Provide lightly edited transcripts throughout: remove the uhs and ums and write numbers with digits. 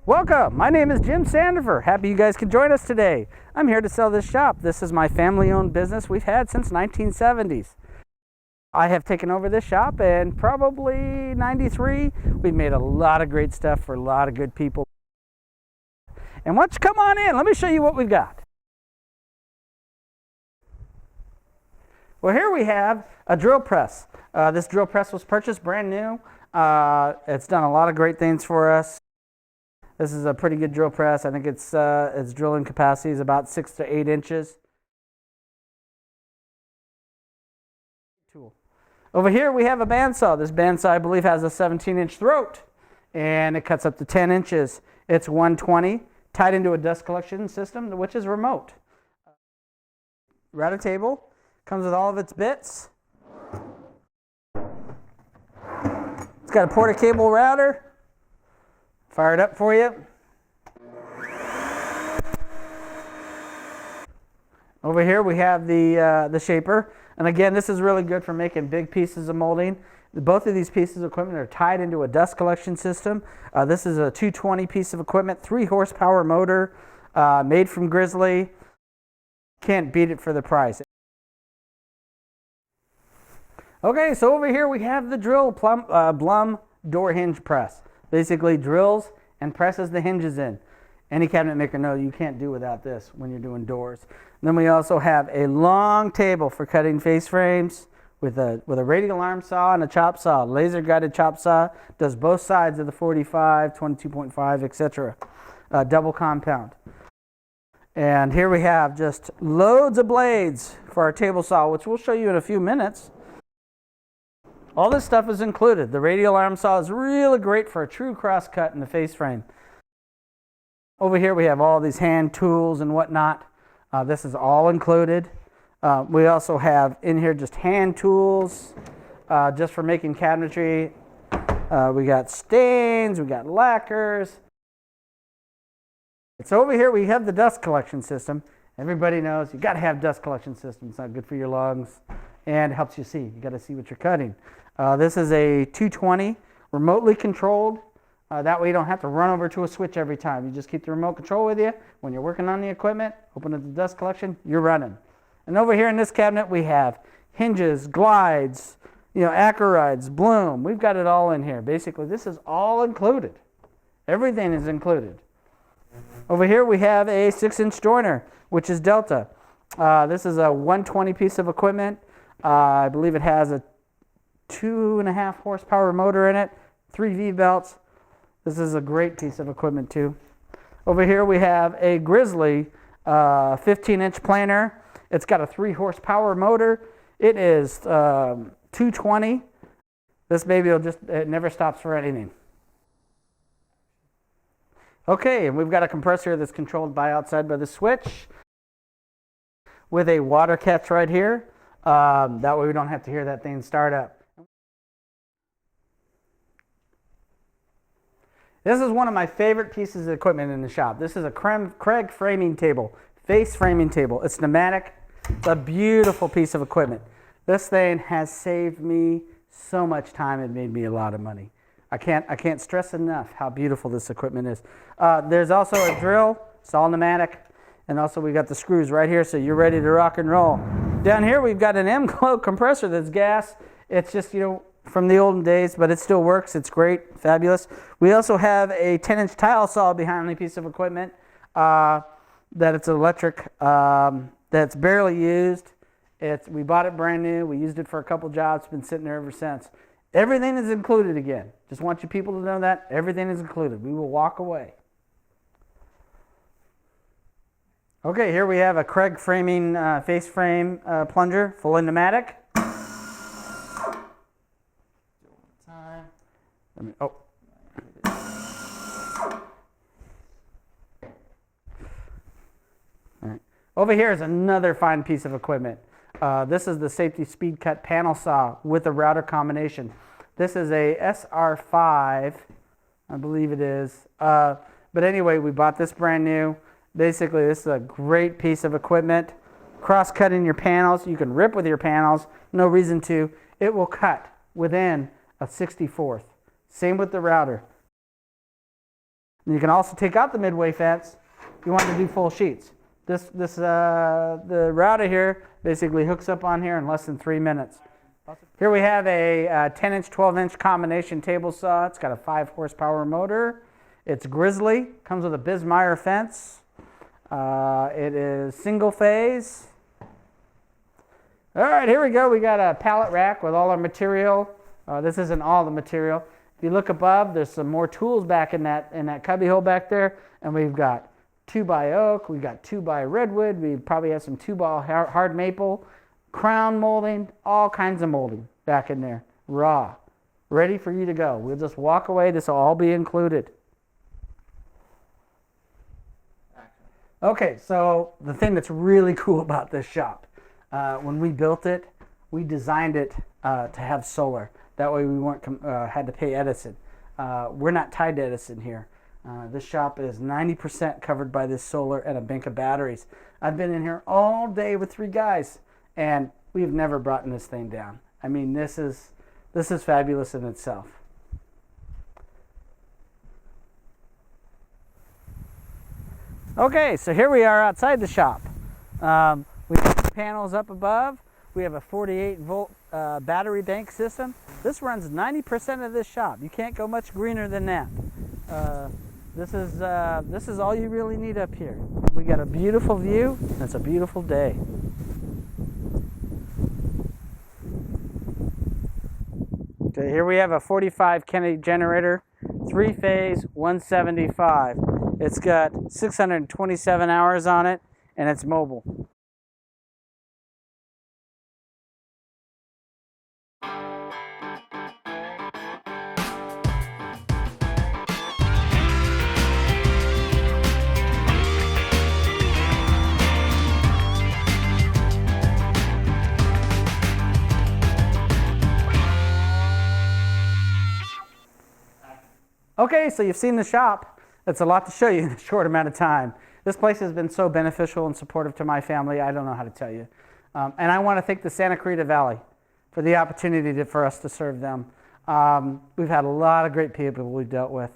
Welcome, my name is Jim Sandifer. Happy you guys can join us today. I'm here to sell this shop. This is my family-owned business we've had since 1970s. I have taken over this shop and probably 93. We've made a lot of great stuff for a lot of good people. And why don't you come on in, let me show you what we've got. Well, here we have a drill press. This drill press was purchased brand new. It's done a lot of great things for us. This is a pretty good drill press. I think its drilling capacity is about 6 to 8 inches. Tool. Over here we have a bandsaw. This bandsaw, I believe, has a 17-inch throat, and it cuts up to 10 inches. It's 120, tied into a dust collection system, which is remote. Router table comes with all of its bits. It's got a porta cable router. Fire it up for you. Over here we have the shaper. And again, this is really good for making big pieces of molding. Both of these pieces of equipment are tied into a dust collection system. This is a 220 piece of equipment, 3 horsepower motor, made from Grizzly. Can't beat it for the price. Okay, so over here we have the drill Blum door hinge press. Basically drills and presses the hinges in. Any cabinet maker knows you can't do without this when you're doing doors. And then we also have a long table for cutting face frames with a radial arm saw and a chop saw. Laser guided chop saw does both sides of the 45, 22.5, etc. Double compound. And here we have just loads of blades for our table saw, which we'll show you in a few minutes. All this stuff is included. The radial arm saw is really great for a true cross cut in the face frame. Over here we have all these hand tools and whatnot. This is all included. We also have in here just hand tools just for making cabinetry. We got stains, we got lacquers. So over here we have the dust collection system. Everybody knows you got to have dust collection system. It's not good for your lungs and helps you see. You got to see what you're cutting. This is a 220 remotely controlled. That way you don't have to run over to a switch every time. You just keep the remote control with you. When you're working on the equipment, open up the dust collection, you're running. And over here in this cabinet we have hinges, glides, acarides, bloom. We've got it all in here. Basically this is all included. Everything is included. Over here we have a 6-inch joiner, which is Delta. This is a 120 piece of equipment. I believe it has a 2.5 horsepower motor in it, 3 V-belts. This is a great piece of equipment too. Over here we have a Grizzly 15-inch planer. It's got a 3 horsepower motor. It is 220. This baby it never stops for anything. Okay, and we've got a compressor that's controlled outside by the switch with a water catch right here. That way we don't have to hear that thing start up. This is one of my favorite pieces of equipment in the shop. This is a Craig framing table, face framing table. It's pneumatic. It's a beautiful piece of equipment. This thing has saved me so much time. It made me a lot of money. I can't stress enough how beautiful this equipment is. There's also a drill. It's all pneumatic. And also we got the screws right here, so you're ready to rock and roll. Down here we've got an M-Glow compressor that's gas. It's just, from the olden days, but it still works. It's great, fabulous. We also have a 10-inch tile saw behind the piece of equipment that it's electric, that's barely used. We bought it brand new. We used it for a couple jobs. It's been sitting there ever since. Everything is included again. Just want you people to know that. Everything is included. We will walk away. Okay, here we have a Craig framing face frame plunger, fully pneumatic. All right. Over here is another fine piece of equipment. This is the safety speed cut panel saw with a router combination. This is a SR5, I believe it is. But anyway, we bought this brand new. Basically, this is a great piece of equipment. Cross-cutting your panels. You can rip with your panels. No reason to. It will cut within a 64th. Same with the router. And you can also take out the midway fence if you want to do full sheets. The router here basically hooks up on here in less than 3 minutes. Here we have a 10-inch, 12-inch combination table saw. It's got a 5-horsepower motor. It's Grizzly. Comes with a Bismeyer fence. It is single phase. All right, here we go. We got a pallet rack with all our material. This isn't all the material. If you look above, there's some more tools back in that cubby hole back there, and we've got 2x oak, we've got 2x redwood, we probably have some 2x hard maple, crown molding, all kinds of molding back in there, raw, ready for you to go. We'll just walk away. This will all be included. Okay, so the thing that's really cool about this shop, when we built it, we designed it to have solar. That way we weren't had to pay Edison. We're not tied to Edison here. This shop is 90% covered by this solar and a bank of batteries. I've been in here all day with 3 guys, and we've never brought this thing down. I mean, this is fabulous in itself. Okay, so here we are outside the shop. We have the panels up above. We have a 48-volt battery bank system. This runs 90% of this shop. You can't go much greener than that. This is all you really need up here. We got a beautiful view, and it's a beautiful day. Okay, here we have a 45 Kennedy generator, 3-phase, 175. It's got 627 hours on it, and it's mobile. Okay, so you've seen the shop. That's a lot to show you in a short amount of time. This place has been so beneficial and supportive to my family, I don't know how to tell you. And I want to thank the Santa Clarita Valley for the opportunity for us to serve them. We've had a lot of great people we've dealt with.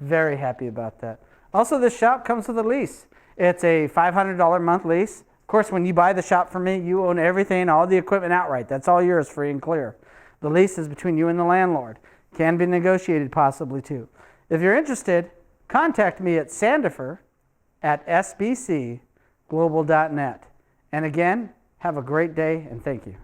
Very happy about that. Also, this shop comes with a lease. It's a $500 a month lease. Of course, when you buy the shop from me, you own everything, all the equipment outright. That's all yours, free and clear. The lease is between you and the landlord. Can be negotiated possibly too. If you're interested, contact me at sandifer@sbcglobal.net. And again, have a great day and thank you.